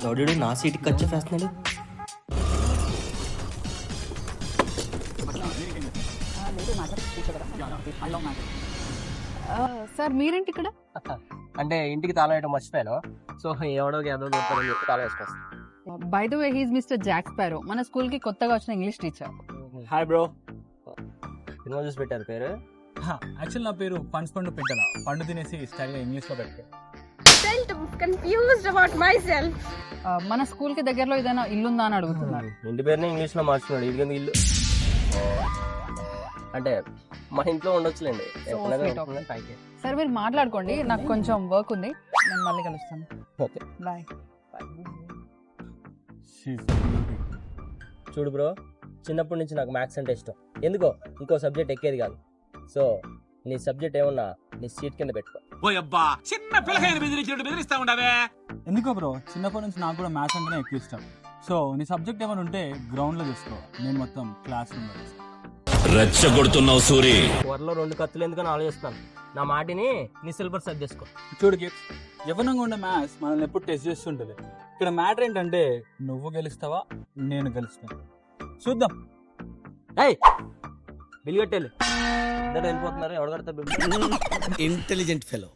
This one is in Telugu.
ఎవడు నా సీట్కి ఖర్చు వేస్తున్నాడు. సార్ మీరేంటి ఇక్కడ? అంటే ఇంటికి తాళం వేయడం మర్చిపోయాను. సో ఎవడో ఏదో చెప్తారని చెప్పి తాళం వేసుకొస్తాను. By the way he's mister Jack Sparrow, మన స్కూల్ కి కొత్తగా వచ్చిన English teacher. Hi bro. Cinema చూసి పెట్టారు పేరు. యాక్చువల్ నా పేరు పండ్స్ పండు పెట్టాల, పండు తినేసి స్టైల్ ఇంగ్లీష్ లో పెట్టారు. confused about myself. మన స్కూల్ కి దగ్గరలో ఏదైనా ఇల్లుందా అని అడుగుతున్నారు. ఇంటి పేరునే ఇంగ్లీష్ లో మార్చుకున్నాడు. ఇది ఇల్లు అంటే మా ఇంట్లో ఉండొచ్చులేండి. సార్ మీరు మాట్లాడుకోండి, నాకు కొంచెం వర్క్ ఉంది, నేను మళ్ళీ కలుస్తాను. Okay bye. చూడు బ్రో, చిన్నప్పటి నుంచి నాకు మ్యాథ్స్ అంటే ఇష్టం. ఎందుకో ఇంకో సబ్జెక్ట్ ఎక్కేది కాదు. సో నీ సబ్జెక్ట్ ఏమన్నా నీ సీట్ కింద పెట్టుకో. ఎందుకో బ్రో, చిన్నప్పటి నుంచి నాకు కూడా మ్యాథ్స్ అంటేనే ఎక్కువ ఇష్టం. సో నీ సబ్జెక్ట్ ఏమైనా ఉంటే గ్రౌండ్ లో చూసుకో, నేను మొత్తం క్లాస్ రూమ్ లో చూసుకో. రెచ్చగొడుతున్నావు సూరి. త్వరలో 2 కత్తులు ఎందుకని ఆలోచిస్తాను. నా మాటిని నీ సిలబస్ సర్చ్ చేసుకో. చూడు గిఫ్ట్, యవ్వనంగా ఉండే మ్యాథ్స్ మనల్ని ఎప్పుడు టెస్ట్ చేస్తుంటది. ఇక్కడ మ్యాటర్ ఏంటంటే నువ్వు గెలుస్తావా నేను గెలుస్తాను, చూద్దాం. బిల్ కట్టేళ్ళు ఇద్దరు వెళ్ళిపోతున్నారు. ఎవడు కడతా బిల్? Intelligent fellow.